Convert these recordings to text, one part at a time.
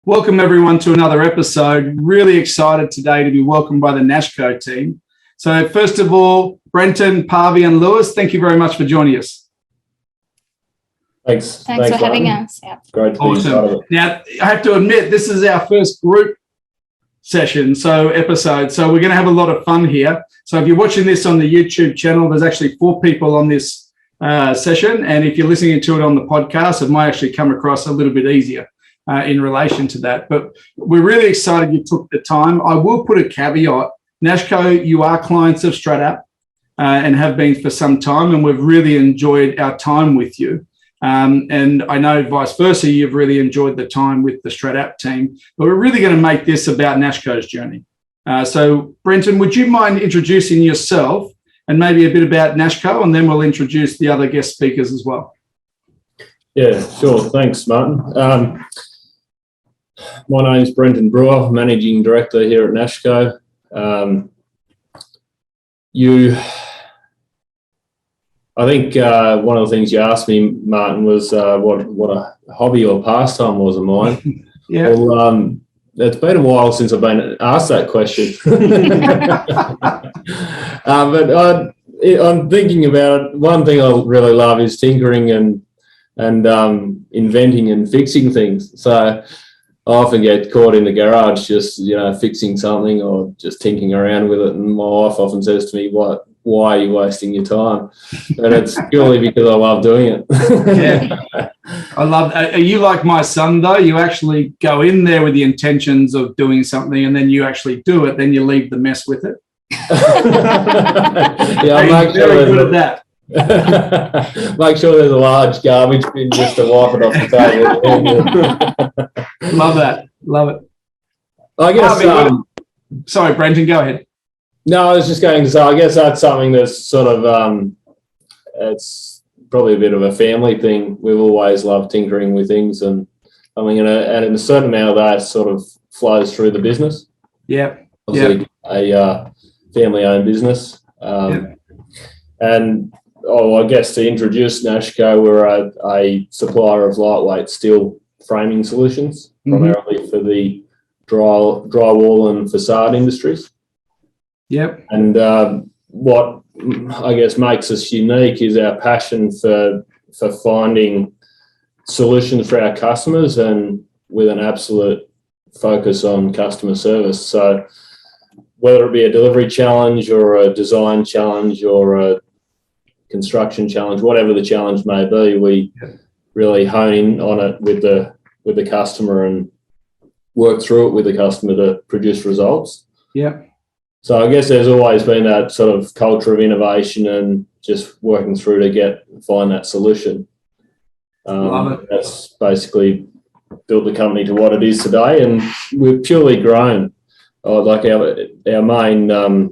Welcome everyone to another episode. Really excited today to be welcomed by the Nashco team. So first of all, Brenton, Parvi and Lewis, thank you very much for joining us. Thanks for having us. Yeah. Great to be Awesome. part of it. Now, I have to admit, this is our first group session, episode. So we're going to have a lot of fun here. So if you're watching this on the YouTube channel, there's actually 4 people on this session. And if you're listening to it on the podcast, it might actually come across a little bit easier in relation to that. But we're really excited you took the time. I will put a caveat. Nashco, you are clients of stratapp and have been for some time, and we've really enjoyed our time with you. And I know vice versa, you've really enjoyed the time with the stratapp team, but we're really going to make this about Nashco's journey. So Brenton, would you mind introducing yourself and maybe a bit about Nashco, and then we'll introduce the other guest speakers as well. Yeah, sure. Thanks, Martin. My name is Brenton Brewer, Managing Director here at Nashco. I think one of the things you asked me, Martin, was what a hobby or pastime was of mine. Yeah. Well, it's been a while since I've been asked that question. But I'm thinking about it. One thing I really love is tinkering and inventing and fixing things. So I often get caught in the garage just, fixing something or just tinkering around with it. And my wife often says to me, why are you wasting your time? And it's purely because I love doing it. Yeah. I love. Are you like my son though? You actually go in there with the intentions of doing something, and then you actually do it. Then you leave the mess with it. Yeah, I'm very good at that. Make sure there's a large garbage bin just to wipe it off the table. Love that. Love it. I guess. Sorry, Brenton, go ahead. No, I was just going to say, I guess that's something that's sort of, it's probably a bit of a family thing. We've always loved tinkering with things, and and a certain amount of that sort of flows through the business. Yeah. Obviously, a family-owned business. And I guess to introduce Nashco, we're a supplier of lightweight steel framing solutions, primarily for the drywall and facade industries. Yep. And what I guess makes us unique is our passion for finding solutions for our customers, and with an absolute focus on customer service. So whether it be a delivery challenge or a design challenge or a construction challenge, whatever the challenge may be, we really hone in on it with the customer and work through it with the customer to produce results. Yeah. So I guess there's always been that sort of culture of innovation and just working through to find that solution. Love it. That's basically built the company to what it is today, and we've purely grown. Like our main, our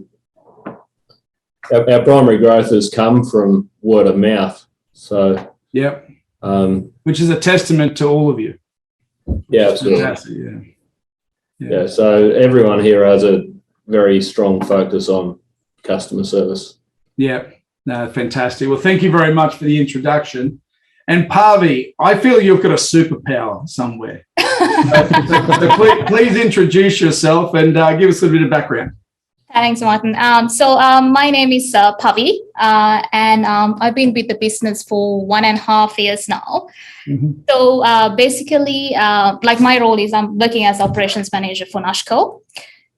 primary growth has come from word of mouth. So yep. Which is a testament to all of you. Yeah, absolutely. Fantastic, yeah. So everyone here has a very strong focus on customer service. Yeah. No, fantastic. Well, thank you very much for the introduction. And Parvi, I feel you've got a superpower somewhere. So please introduce yourself and give us a bit of background. Thanks, Martin. My name is Pavi, and I've been with the business for 1.5 years now. Mm-hmm. So basically, my role is I'm working as operations manager for Nashco.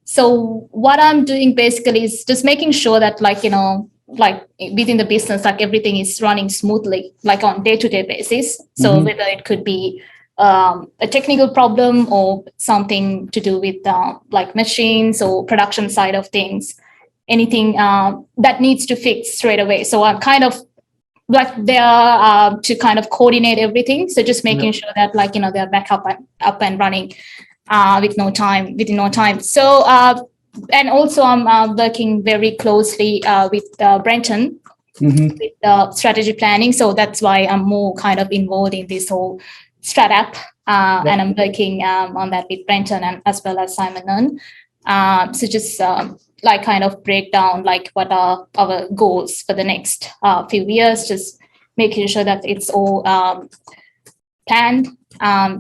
So what I'm doing basically is just making sure that within the business, everything is running smoothly, on day-to-day basis. So whether it could be a technical problem or something to do with machines or production side of things, anything that needs to fix straight away. So I'm kind of there to kind of coordinate everything. So just making sure that they're back up and running within no time. So and also I'm working very closely with Brenton with strategy planning. So that's why I'm more kind of involved in this whole stratapp, and I'm working on that with Brenton and as well as Simon Nunn. So just kind of break down what are our goals for the next few years, just making sure that it's all planned,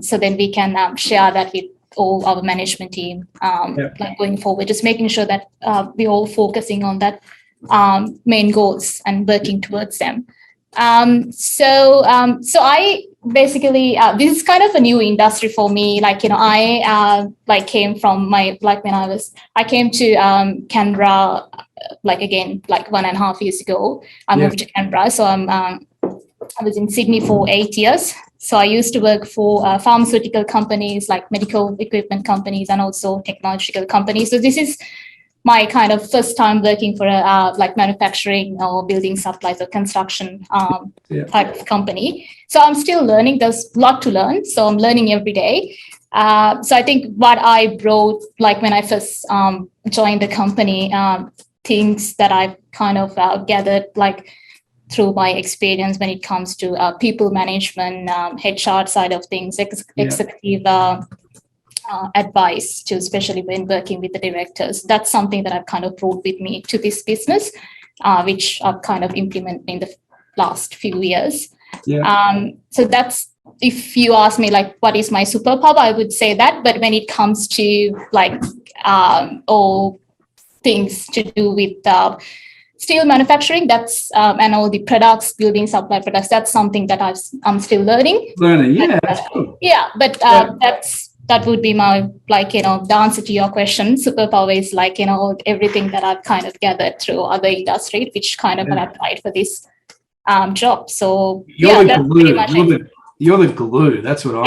so then we can share that with all our management team, like going forward, just making sure that we're all focusing on that main goals and working towards them. So I basically, this is kind of a new industry for me. Like, I like came from I came to Canberra, like again, like 1.5 years ago, I moved to Canberra. So I was in Sydney for 8 years. So I used to work for pharmaceutical companies, like medical equipment companies, and also technological companies. So this is my kind of first time working for a like manufacturing or building supplies or construction type of company. So I'm still learning. There's a lot to learn. So I'm learning every day. So I think what I brought, like when I first joined the company, things that I've kind of gathered, like through my experience when it comes to people management, HR side of things, executive advice to, especially when working with the directors. That's something that I've kind of brought with me to this business, which I've kind of implemented in the last few years. So that's, if you ask me, like, what is my superpower, I would say that. But when it comes to like all things to do with steel manufacturing, that's and all the products, building supply products, that's something that I'm still learning. That's cool. That would be my, like, the answer to your question. Superpower is like, everything that I've kind of gathered through other industries, which kind of have applied for this job. So you're that's pretty much it. You're the glue. That's what I'm.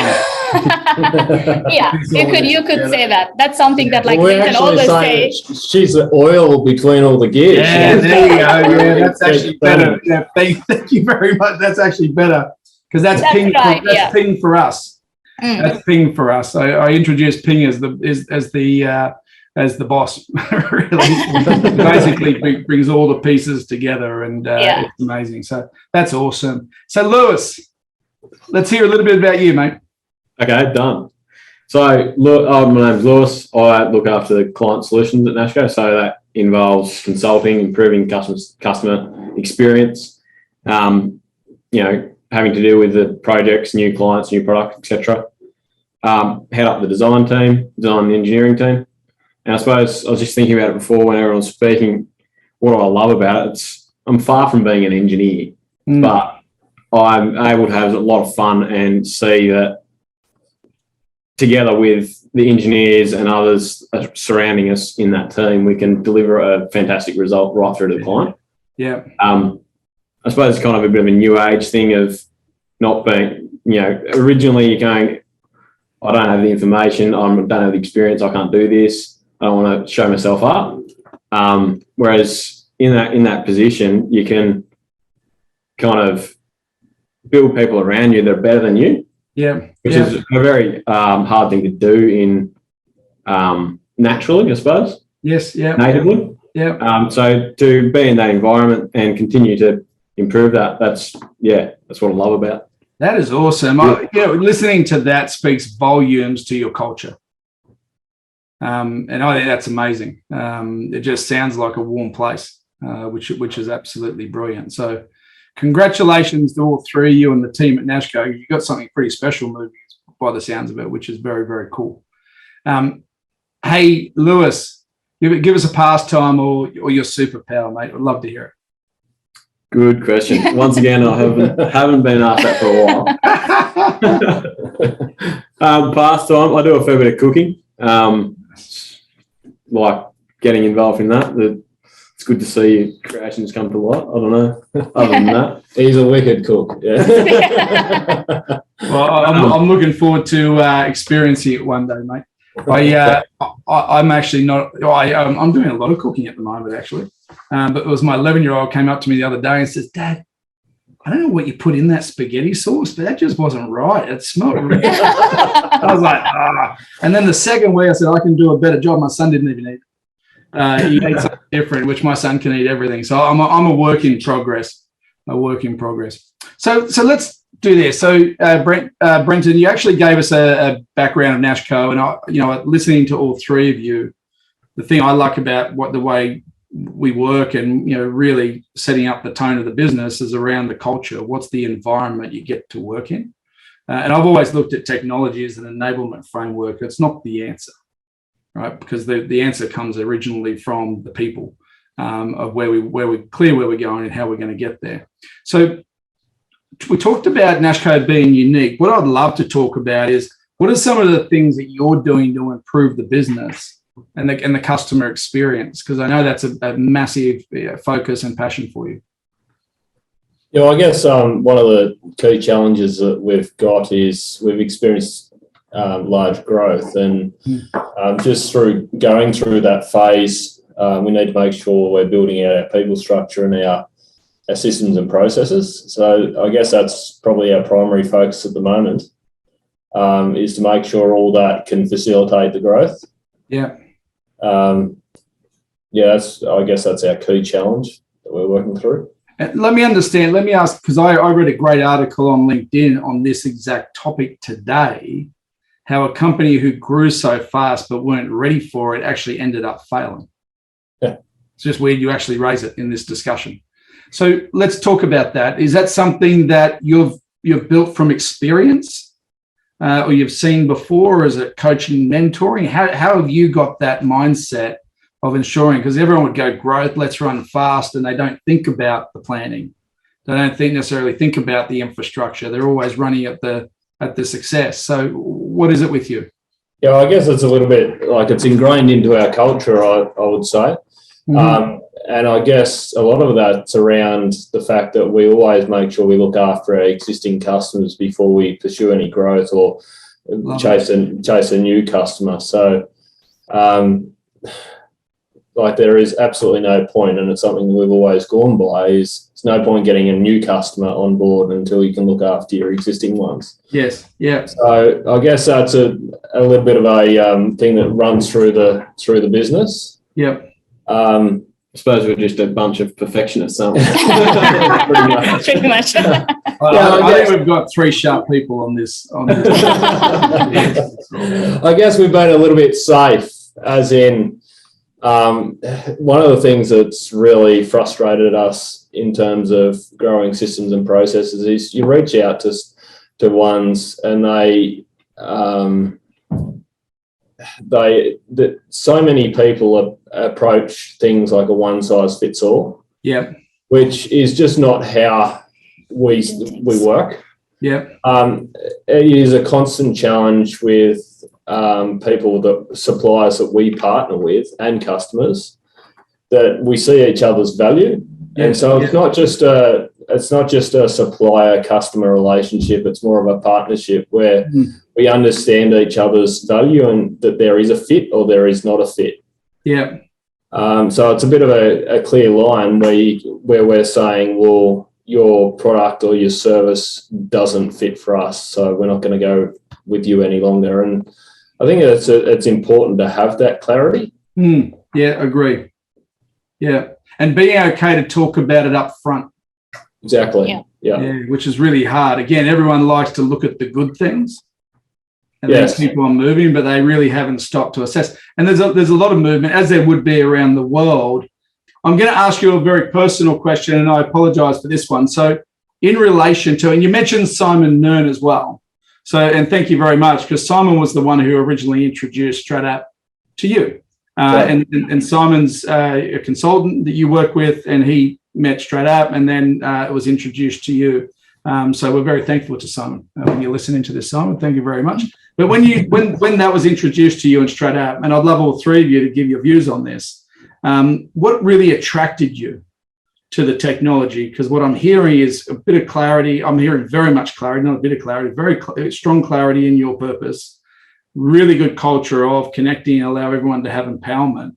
You could say that. That's something that, like, we can always say. She's the oil between all the gears. Yeah, there you go. Yeah, that's actually better. Yeah, thank you very much. That's actually better, because that's ping. Right, that's ping for us. That's ping for us. I introduced ping as the boss. Really, basically brings all the pieces together, and it's amazing. So that's awesome. So Lewis, let's hear a little bit about you, mate. Okay, done. So look, my name's Lewis. I look after the client solutions at Nashco. So that involves consulting, improving customer experience. Having to deal with the projects, new clients, new products, etc. Head up the design and engineering team. And I suppose I was just thinking about it before when everyone was speaking, what I love about it. I'm far from being an engineer, but I'm able to have a lot of fun and see that together with the engineers and others surrounding us in that team, we can deliver a fantastic result right through to the client. Yeah. I suppose it's kind of a bit of a new age thing of not being, originally you're going, I don't have the information, I don't have the experience, I can't do this, I don't want to show myself up. Whereas in that position, you can kind of build people around you that are better than you. Yeah. Which is a very hard thing to do in naturally, I suppose. Yes. Yeah. Natively. Yeah. So to be in that environment and continue to improve that, that's what I love about it. That is awesome. Listening to that speaks volumes to your culture. And I think that's amazing. It just sounds like a warm place, which is absolutely brilliant. So congratulations to all three of you and the team at Nashco. You've got something pretty special moving by the sounds of it, which is very, very cool. Hey, Lewis, give us a pastime or your superpower, mate. I'd love to hear it. Good question. Once again, I haven't been asked that for a while. Pastime, I do a fair bit of cooking. Like getting involved in that. It's good to see your creations come to light. I don't know. Other than that, he's a wicked cook. Yeah. Well, I'm looking forward to experiencing it one day, mate. I'm actually not. I'm doing a lot of cooking at the moment, actually. But it was my 11-year-old came up to me the other day and says, "Dad, I don't know what you put in that spaghetti sauce, but that just wasn't right. It smelled really." I was like, ah. And then the second week, I said, "I can do a better job." My son didn't even eat it. He ate something different, which my son can eat everything. So I'm a work in progress. So let's do this. So Brenton, you actually gave us a background of Nashco, and listening to all three of you, the thing I like about the way we work and really setting up the tone of the business is around the culture. What's the environment you get to work in? And I've always looked at technology as an enablement framework. It's not the answer, right? Because the answer comes originally from the people of where we're clear where we're going and how we're going to get there. So we talked about Nashco being unique. What I'd love to talk about is what are some of the things that you're doing to improve the business and the customer experience? Because I know that's a massive focus and passion for you. Yeah, I guess one of the key challenges that we've got is we've experienced large growth, and just through going through that phase, we need to make sure we're building out our people structure and our systems and processes. So I guess that's probably our primary focus at the moment, is to make sure all that can facilitate the growth. Yeah. I guess that's our key challenge that we're working through. Let me ask, because I read a great article on LinkedIn on this exact topic today, how a company who grew so fast but weren't ready for it actually ended up failing. Yeah. It's just weird you actually raise it in this discussion. So let's talk about that. Is that something that you've built from experience or you've seen before? Or is it coaching, mentoring? How have you got that mindset of ensuring, because everyone would go growth, let's run fast, and they don't think about the planning. They don't necessarily think about the infrastructure. They're always running at the success. So what is it with you? Yeah, I guess it's a little bit like it's ingrained into our culture, I would say. Mm-hmm. And I guess a lot of that's around the fact that we always make sure we look after our existing customers before we pursue any growth or chase a new customer. So like there is absolutely no point, and it's something we've always gone by, is it's no point getting a new customer on board until you can look after your existing ones. Yes, yeah. So I guess that's a little bit of a thing that runs through the business. Yep. I suppose we're just a bunch of perfectionists, aren't we? Pretty much. I think we've got three sharp people on this. I guess we've been a little bit safe, as in one of the things that's really frustrated us in terms of growing systems and processes is you reach out to ones and so many people approach things like a one size fits all. Yeah. Which is just not how we work. Yeah. It is a constant challenge with suppliers that we partner with and customers, that we see each other's value. Yeah, and so it's not just a supplier customer relationship, it's more of a partnership where we understand each other's value and that there is a fit or there is not a fit. Yeah. So it's a bit of a clear line where we're saying, well, your product or your service doesn't fit for us, so we're not going to go with you any longer. And I think it's important to have that clarity. Yeah, agree. Yeah, and being okay to talk about it up front. Exactly. Yeah, which is really hard. Again, everyone likes to look at the good things and these people are moving, but they really haven't stopped to assess. And there's a lot of movement, as there would be around the world. I'm going to ask you a very personal question, and I apologize for this one. So in relation to, and you mentioned Simon Nern as well. So, and thank you very much, because Simon was the one who originally introduced stratapp to you. And Simon's a consultant that you work with, and he met stratapp, and then it was introduced to you. So we're very thankful to Simon. When you're listening to this, Simon, thank you very much. But when that was introduced to you in stratapp, and I'd love all three of you to give your views on this, what really attracted you to the technology? Because what I'm hearing is a bit of clarity. I'm hearing very much clarity, not a bit of clarity, very strong clarity in your purpose, really good culture of connecting and allow everyone to have empowerment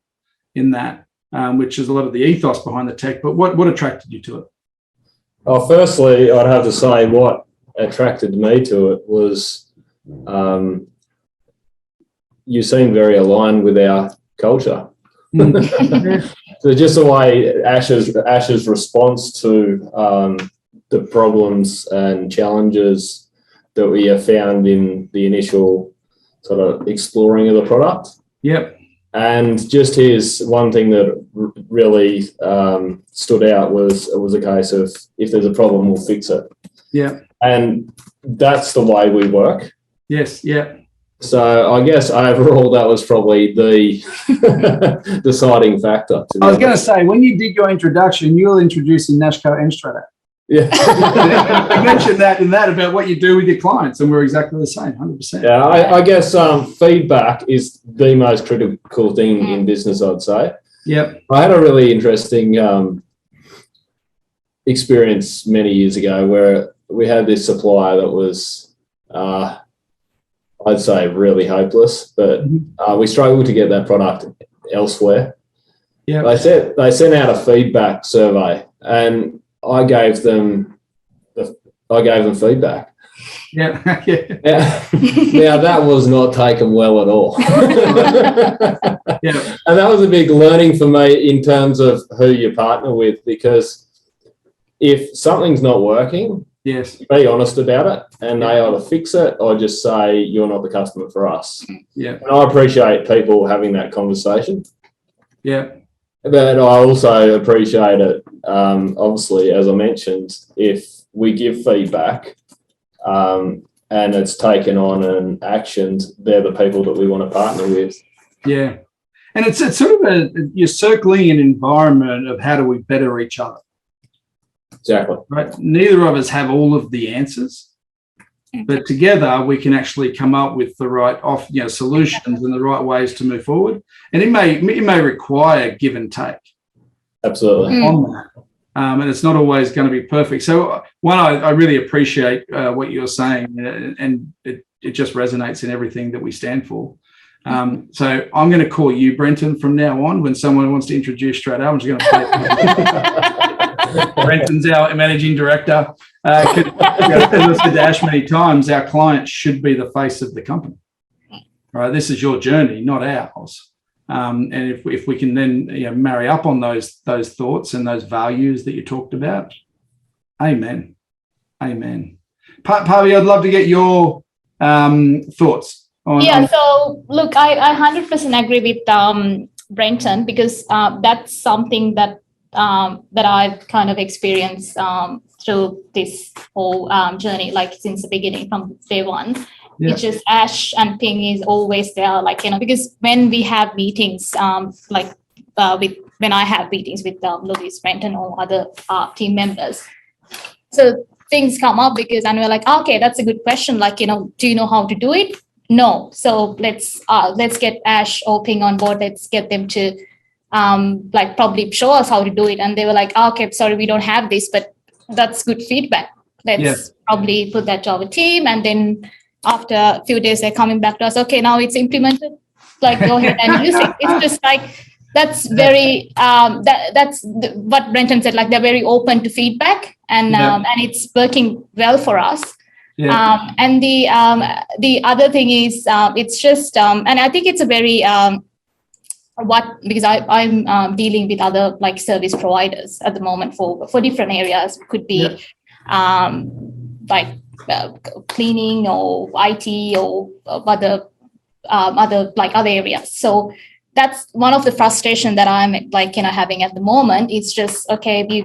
in that, which is a lot of the ethos behind the tech. But what attracted you to it? Well, firstly, I'd have to say what attracted me to it was you seem very aligned with our culture. So just the way Ash's response to the problems and challenges that we have found in the initial sort of exploring of the product. Yep. And just his one thing that really stood out was it was a case of, if there's a problem, we'll fix it. Yeah. And that's the way we work. Yes. Yeah. So I guess overall that was probably the deciding factor. I was going to say, when you did your introduction, you were introducing Nashco and stratapp. Yeah. You mentioned that about what you do with your clients, and we're exactly the same, 100%. Yeah, I guess feedback is the most critical thing in business, I'd say. Yep. I had a really interesting experience many years ago where we had this supplier that was, I'd say, really hopeless, but we struggled to get that product elsewhere. Yeah. They sent out a feedback survey, and I gave them feedback. Yeah. Now that was not taken well at all. Yeah. And that was a big learning for me in terms of who you partner with, because if something's not working, Yes. be honest about it, and they either fix it or just say you're not the customer for us. Yeah. And I appreciate people having that conversation. Yeah. But I also appreciate it, obviously, as I mentioned, if we give feedback and it's taken on and actioned, they're the people that we want to partner with. Yeah. And it's sort of you're circling an environment of how do we better each other. Exactly. Right. Neither of us have all of the answers, but together we can actually come up with the right solutions and the right ways to move forward. And it may require give and take. Absolutely. On that. And it's not always going to be perfect. So one, I really appreciate what you're saying, and it just resonates in everything that we stand for. So I'm going to call you Brenton from now on. When someone wants to introduce stratapp, I'm just going to play Brenton's our managing director. As I dash many times, our client should be the face of the company. All right, this is your journey, not ours. And if we can then marry up on those thoughts and those values that you talked about, amen. Pavi, I'd love to get your thoughts on. So look, I 100% agree with Brenton, because that's something that I've kind of experienced through this whole journey, like since the beginning, from day one. Yeah. It's just ash and ping is always there, because when we have meetings, when I have meetings with Louis, Brenton, or other team members, so things come up and we're like, okay, that's a good question. Do you know how to do it? No. So let's get Ash or Ping on board. Let's get them to probably show us how to do it. And they were like, okay, sorry, we don't have this, but that's good feedback. Let's probably put that to our team. And then after a few days, they're coming back to us. Okay, now it's implemented. Go ahead and use it. It's just that's very, that's what Brenton said, they're very open to feedback, and it's working well for us. Yeah. And the other thing is, it's just, and I think it's a very, because I'm dealing with other service providers at the moment for different areas. Could be cleaning or IT or other areas. So that's one of the frustration that I'm having at the moment. It's just, okay,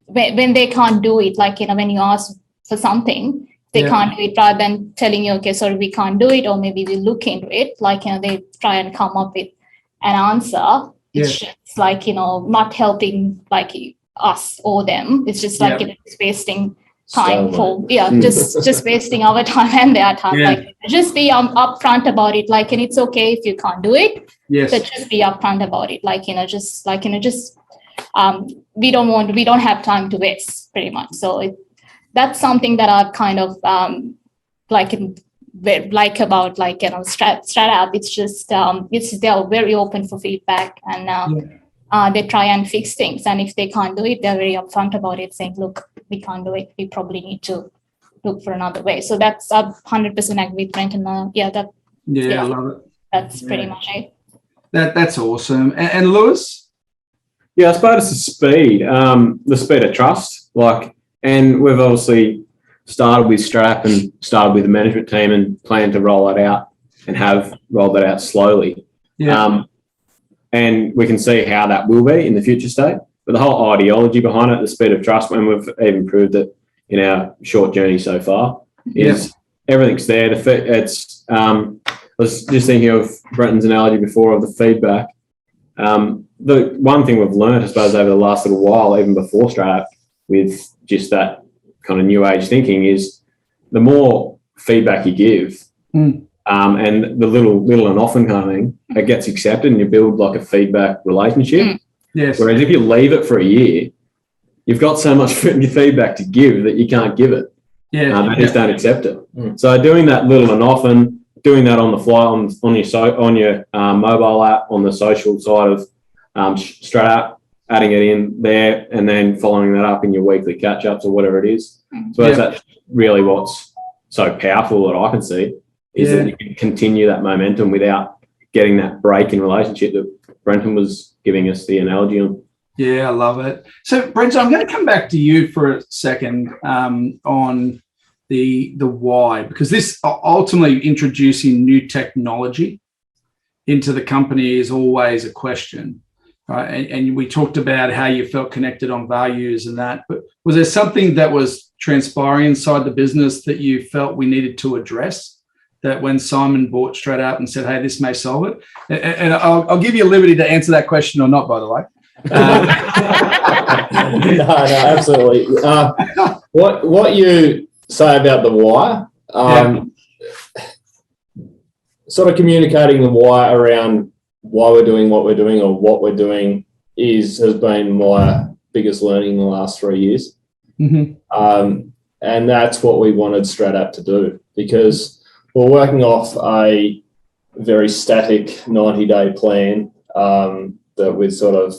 when they can't do it, when you ask for something, they can't do it, rather than telling you, okay, sorry, we can't do it, or maybe we'll look into it. They try and come up with an answer. It's just not helping us or them. It's just it's wasting time just wasting our time and their time. Just be upfront about it. And it's okay if you can't do it. Yes. But just be upfront about it. We don't have time to waste, pretty much. So that's something that I've kind of about stratapp. It's just they're very open for feedback, and they try and fix things. And if they can't do it, they're very upfront about it, saying, look, we can't do it. We probably need to look for another way. So that's 100% agree with Brenton. I love it. That's pretty much it. That's awesome. And Lewis? Yeah, I suppose it's the speed of trust. And we've obviously started with stratapp and started with the management team and plan to roll it out and have rolled it out slowly. Yeah. And we can see how that will be in the future state. But the whole ideology behind it, the speed of trust, when we've even proved that in our short journey so far. Is everything's there. I was just thinking of Brenton's analogy before of the feedback. The one thing we've learned, I suppose, over the last little while, even before stratapp, with just that kind of new age thinking, is the more feedback you give, and the little and often kind of thing, it gets accepted, and you build like a feedback relationship. Yes. Whereas if you leave it for a year, you've got so much feedback to give that you can't give it. They just don't accept it. So doing that little and often, doing that on the fly on your mobile app, on the social side of stratapp, adding it in there, and then following that up in your weekly catch-ups or whatever it is. So that's really what's so powerful that I can see, is that you can continue that momentum without getting that break in relationship that Brenton was giving us the analogy on. Yeah, I love it. So, Brenton, I'm going to come back to you for a second on the why, because this ultimately introducing new technology into the company is always a question. Right? And we talked about how you felt connected on values and that, but was there something that was transpiring inside the business that you felt we needed to address, that when Simon bought stratapp and said, hey, this may solve it? And I'll give you a liberty to answer that question or not, by the way. No, absolutely. What you say about the why, sort of communicating the why around why we're doing what we're doing or what we're doing has been my biggest learning in the last 3 years. And that's what we wanted stratapp to do, because we're working off a very static 90-day plan that we sort of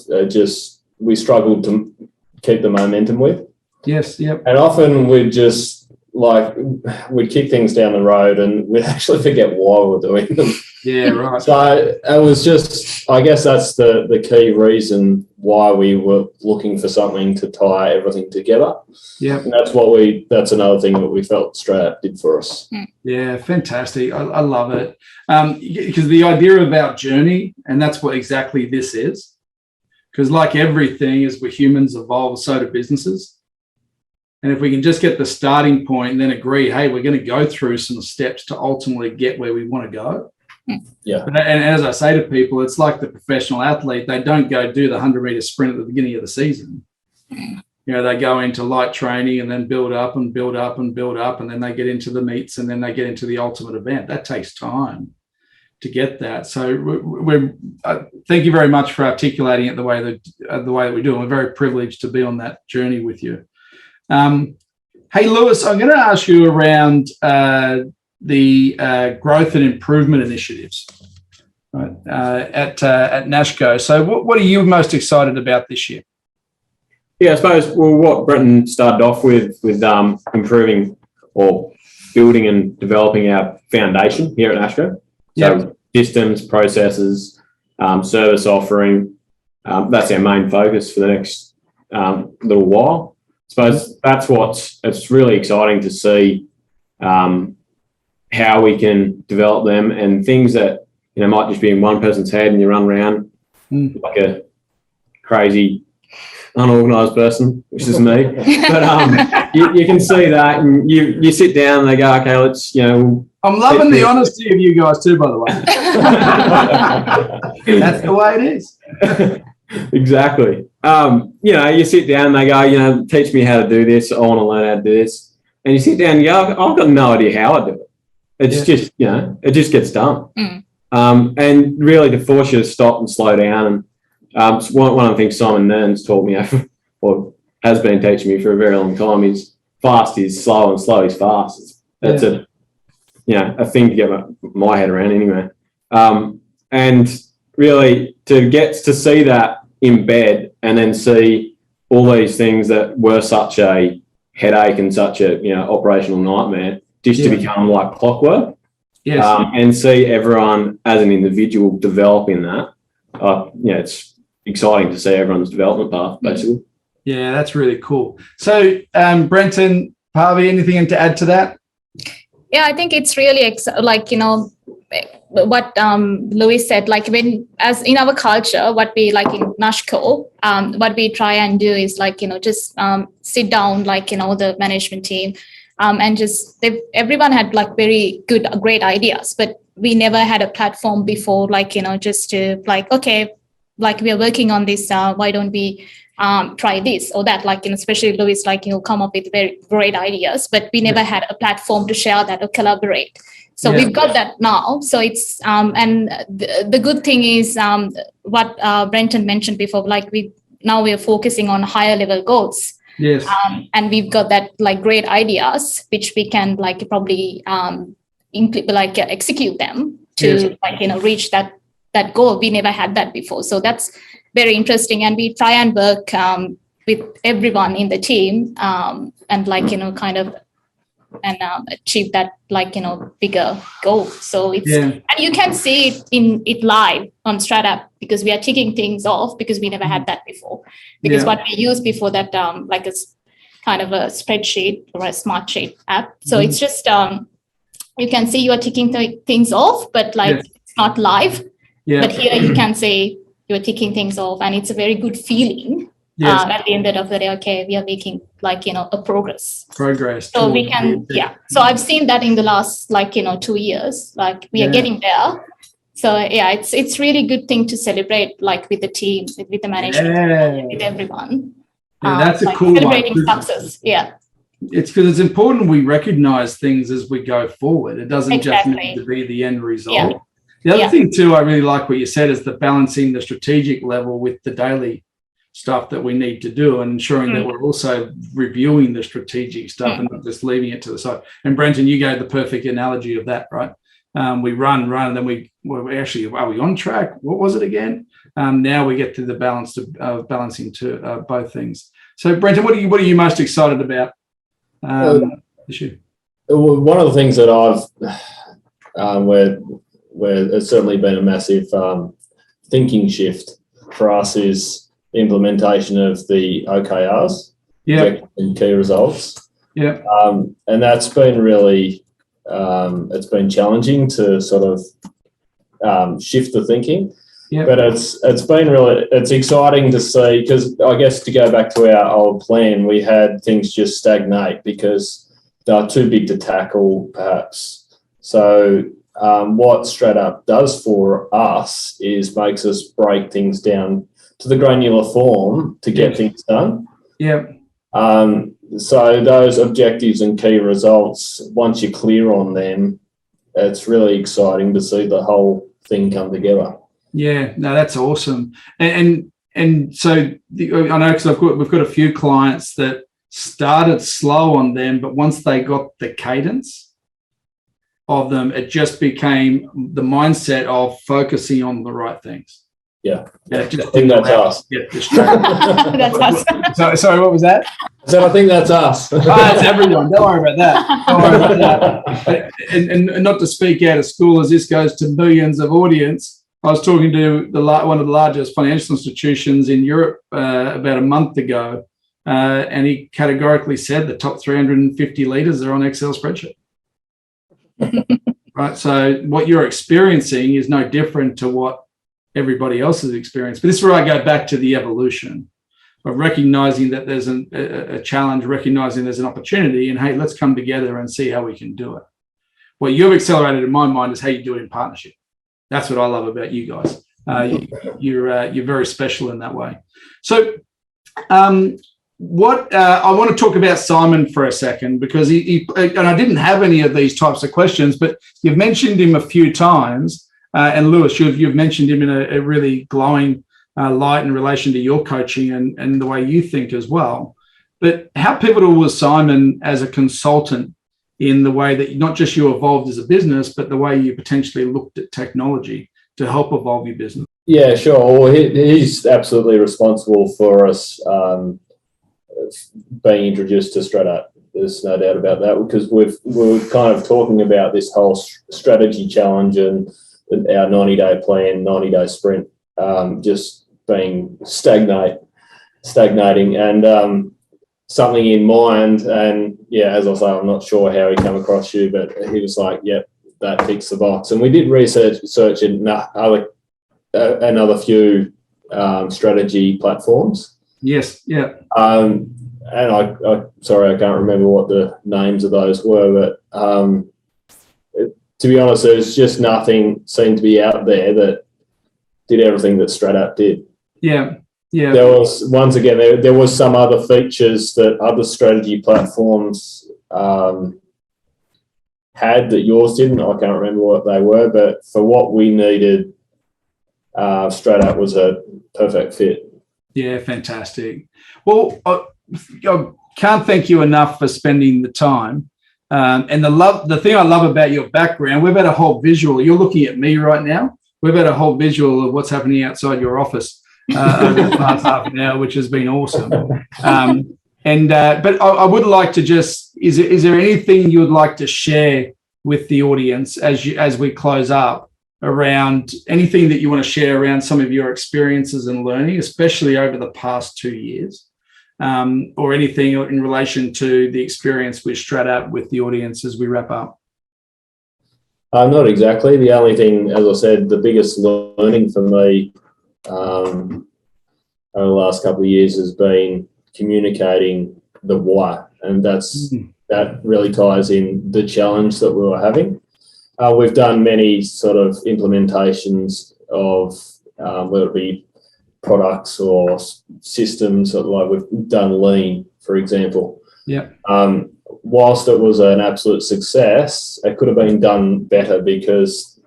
we struggled to keep the momentum with. Yes, yep. And often we'd kick things down the road and we'd actually forget why we're doing them. Yeah, right. So it was just, I guess that's the key reason why we were looking for something to tie everything together. Yeah. And that's another thing that we felt stratapp did for us. Yeah, fantastic. I love it. Because the idea of our journey, and that's what exactly this is, because like everything, as we humans evolve, so do businesses. And if we can just get the starting point and then agree, hey, we're going to go through some steps to ultimately get where we want to go. Yeah. And as I say to people, it's like the professional athlete. They don't go do the 100-meter sprint at the beginning of the season. They go into light training and then build up and build up and build up, and then they get into the meets, and then they get into the ultimate event. That takes time to get that. So thank you very much for articulating it the way that we do. And we're very privileged to be on that journey with you. Hey, Lewis, I'm going to ask you around the growth and improvement initiatives at Nashco. So what are you most excited about this year? Yeah, I suppose, what Brenton started off with improving or building and developing our foundation here at Nashco. So systems, processes, service offering, that's our main focus for the next little while. I suppose it's really exciting to see how we can develop them, and things that might just be in one person's head and you run around like a crazy unorganized person, which is me. But you can see that, and you sit down and they go, okay, let's I'm loving the honesty of you guys too, by the way. That's the way it is. Exactly. You sit down and they go, teach me how to do this. I want to learn how to do this. And you sit down and you go, I've got no idea how I do it. It's just, it just gets done. And really to force you to stop and slow down. And one of the things Simon Nern's taught me, or has been teaching me for a very long time, is fast is slow and slow is fast. That's a thing to get my head around anyway. And really to get to see that in bed, and then see all these things that were such a headache and such a operational nightmare just to become like clockwork. Yes. And see everyone as an individual developing that. It's exciting to see everyone's development path, basically. Yeah, that's really cool. So, Brenton, Harvey, anything to add to that? Yeah, I think it's really what Louis said, like when, as in our culture, what we like in Nashco, what we try and do is like, just sit down, like, the management team, and just everyone had like very great ideas, but we never had a platform before, like, just to like, okay, like we are working on this, why don't we try this or that, like, especially Louis, like, come up with very great ideas, but we never had a platform to share that or collaborate. So we've got that now. So it's, and the good thing is what Brenton mentioned before, like now we're focusing on higher level goals. Yes. And we've got that like great ideas, which we can like probably execute them to reach that goal. We never had that before. So that's very interesting. And we try and work with everyone in the team and like, kind of, and achieve that like, bigger goal. So it's, and you can see it live on stratapp, because we are ticking things off, because we never had that before. Because what we used before that, like a kind of a spreadsheet or a smart sheet app. So it's just, you can see you are ticking things off, but like it's not live. But here you can say you're ticking things off, and it's a very good feeling. At the end of the day, okay, we are making like, a progress. So we can, So I've seen that in the last like, 2 years, like we are getting there. So it's really good thing to celebrate, like with the team, with the management, with everyone. That's a like cool celebrating one. success. It's because it's important we recognize things as we go forward. It doesn't just need to be the end result. The other thing too, I really like what you said, is the balancing the strategic level with the daily stuff that we need to do, and ensuring that we're also reviewing the strategic stuff and not just leaving it to the side. And Brenton, you gave the perfect analogy of that, right? We run, and then we're actually, are we on track? What was it again? Now we get to the balance of balancing to both things. So Brenton, what are you most excited about this year? One of the things that where it's certainly been a massive thinking shift for us is the implementation of the OKRs, and key results. And that's been really, it's been challenging to sort of shift the thinking. But it's been really, it's exciting to see, because I guess to go back to our old plan, we had things just stagnate because they're too big to tackle, perhaps. So what stratapp does for us is makes us break things down to the granular form to get things done. So those objectives and key results, once you're clear on them, it's really exciting to see the whole thing come together. No, that's awesome. And so I know, because we've got a few clients that started slow on them, but once they got the cadence of them, it just became the mindset of focusing on the right things. I think that's us. That's us. Sorry, what was that? So I think that's us. It's everyone. Don't worry about that. And not to speak out of school, as this goes to millions of audience, I was talking to one of the largest financial institutions in Europe about a month ago, and he categorically said the top 350 leaders are on Excel spreadsheet. Right. So what you're experiencing is no different to what everybody else has experienced. But this is where I go back to the evolution of recognizing that there's a challenge, recognizing there's an opportunity, and hey, let's come together and see how we can do it. What you've accelerated in my mind is how you do it in partnership. That's what I love about you guys. You're very special in that way. So what I want to talk about Simon for a second, because he and I didn't have any of these types of questions, but you've mentioned him a few times. And Lewis, you've mentioned him in a really glowing light in relation to your coaching and the way you think as well. But how pivotal was Simon as a consultant in the way that not just you evolved as a business, but the way you potentially looked at technology to help evolve your business? Yeah, sure. Well, he's absolutely responsible for us being introduced to stratapp. There's no doubt about that, because we're kind of talking about this whole strategy challenge and our 90-day plan, 90-day sprint, just being stagnating, and something in mind. And as I say, I'm not sure how he came across you, but he was like, "Yep, that ticks the box. And we did research in another few strategy platforms. Yes, yeah. And I sorry, I can't remember what the names of those were, but to be honest, there's just nothing seemed to be out there that did everything that stratapp did. Yeah, yeah. There was, once again, there was some other features that other strategy platforms had that yours didn't. I can't remember what they were, but for what we needed, stratapp was a perfect fit. Yeah, fantastic. Well, I can't thank you enough for spending the time. And the thing I love about your background, we've had a whole visual. You're looking at me right now. We've had a whole visual of what's happening outside your office over the past half an hour, which has been awesome. But I would like to just, is there anything you would like to share with the audience as we close up, around anything that you want to share around some of your experiences and learning, especially over the past 2 years, or anything in relation to the experience with stratapp with the audience as we wrap up? Not exactly. The only thing, as I said, the biggest learning for me over the last couple of years has been communicating the why, and that really ties in the challenge that we were having. We've done many sort of implementations of whether it be products or systems, like we've done lean, for example. Yeah. Whilst it was an absolute success, it could have been done better, because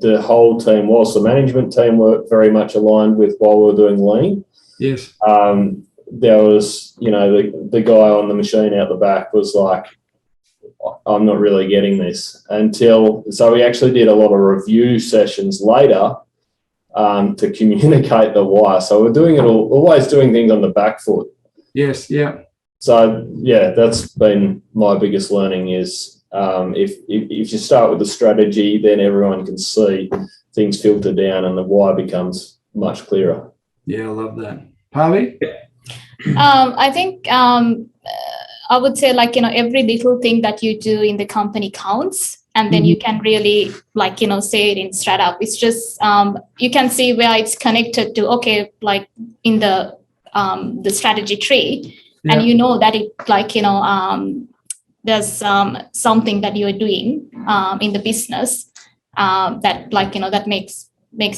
the whole team, whilst the management team were very much aligned with while we were doing lean. Yes. There was, the guy on the machine out the back was like, I'm not really getting this so we actually did a lot of review sessions later to communicate the why. So we're doing it always doing things on the back foot. Yes. Yeah. So yeah, that's been my biggest learning is if you start with the strategy, then everyone can see things filter down and the why becomes much clearer. Yeah, I love that. Parvi? I think I would say, every little thing that you do in the company counts, and then you can really say it in stratapp. It's just you can see where it's connected to, okay, like in the strategy tree, and you know that it there's something that you're doing in the business that that makes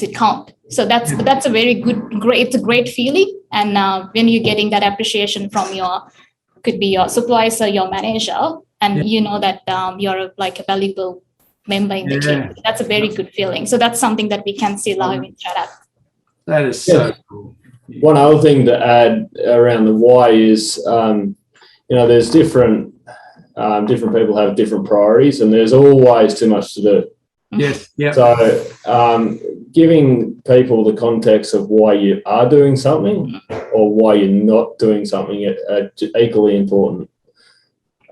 it count. So that's a very it's a great feeling. And when you're getting that appreciation from could be your supervisor, your manager, and you know that you're a valuable member in the team. That's a very good feeling. So that's something that we can see live in stratapp. That is so cool. One other thing to add around the why is, there's different people have different priorities, and there's always too much to do. Yes. Yeah. So giving people the context of why you are doing something or why you're not doing something are equally important.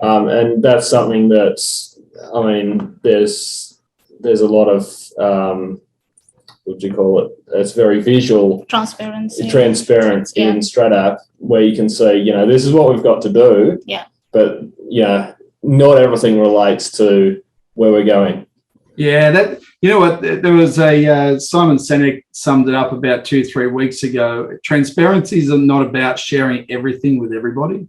And that's something that's, there's a lot of, what do you call it? It's very visual. Transparent in stratapp, where you can see, this is what we've got to do. Yeah. But, not everything relates to where we're going. Yeah, there was a Simon Sinek summed it up about 2-3 weeks ago. Transparencies are not about sharing everything with everybody,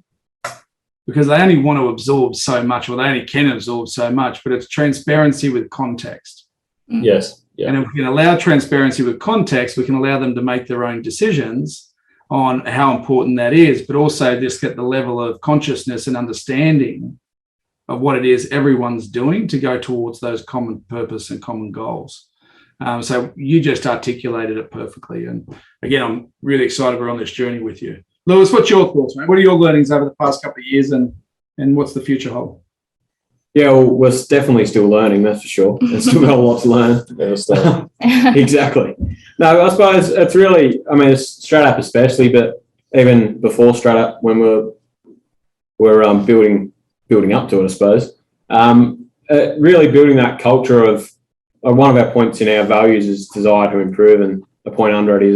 because they only want to absorb so much, or they only can absorb so much, but it's transparency with context. Yes. Yeah. And if we can allow transparency with context, we can allow them to make their own decisions on how important that is, but also just get the level of consciousness and understanding of what it is everyone's doing to go towards those common purpose and common goals. So you just articulated it perfectly. And again, I'm really excited we're on this journey with you. Lewis, what's your thoughts, mate? What are your learnings over the past couple of years, and what's the future hold? Yeah, well, we're definitely still learning, that's for sure. There's still got a lot to learn. Exactly. No, I suppose it's really, it's stratapp especially, but even before stratapp, when we're building up to it, I suppose. Really building that culture of one of our points in our values is desire to improve, and a point under it is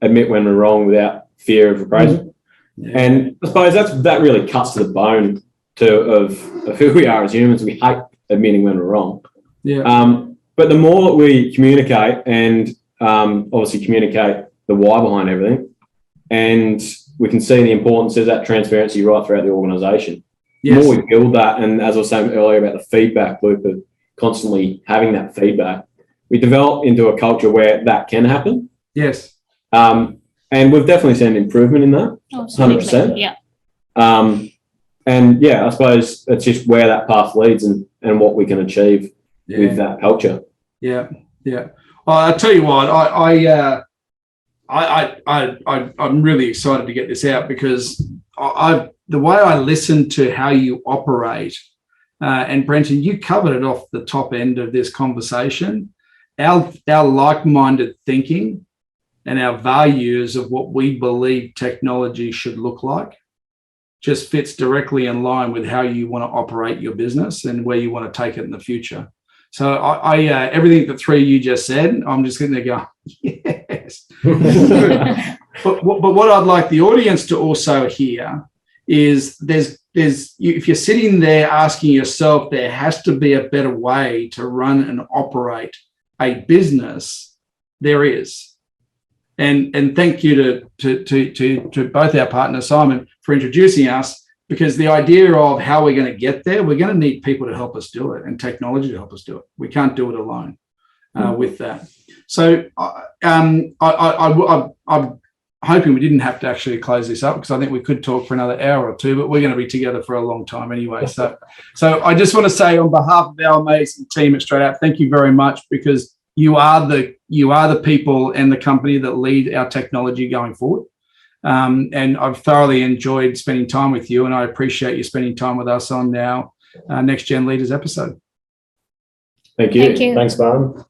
admit when we're wrong without fear of reprisal. Yeah. And I suppose that really cuts to the bone of who we are as humans. We hate admitting when we're wrong. Yeah. But the more that we communicate and obviously communicate the why behind everything, and we can see the importance of that transparency right throughout the organisation. Yes. The more we build that, and as I was saying earlier about the feedback loop of constantly having that feedback, we develop into a culture where that can happen. Yes. And we've definitely seen an improvement in that, Absolutely. 100%. Yeah. And yeah, I suppose it's just where that path leads and what we can achieve with that culture. Yeah. Yeah. Well, I'll tell you what, I'm really excited to get this out because the way I listen to how you operate, and Brenton, you covered it off the top end of this conversation, our like-minded thinking and our values of what we believe technology should look like just fits directly in line with how you want to operate your business and where you want to take it in the future. So I everything the three of you just said, I'm just going to go, yes. But what I'd like the audience to also hear is if you're sitting there asking yourself, there has to be a better way to run and operate a business. There is. And thank you to both our partners, Simon, for introducing us, because the idea of how we're going to get there, we're going to need people to help us do it and technology to help us do it. We can't do it alone with that. So I'm hoping we didn't have to actually close this up because I think we could talk for another hour or two, but we're going to be together for a long time anyway. So I just want to say on behalf of our amazing team at stratapp, thank you very much, because you are the people and the company that lead our technology going forward. And I've thoroughly enjoyed spending time with you, and I appreciate you spending time with us on our Next Gen Leaders episode. Thank you. Thank you. Thanks, Barn.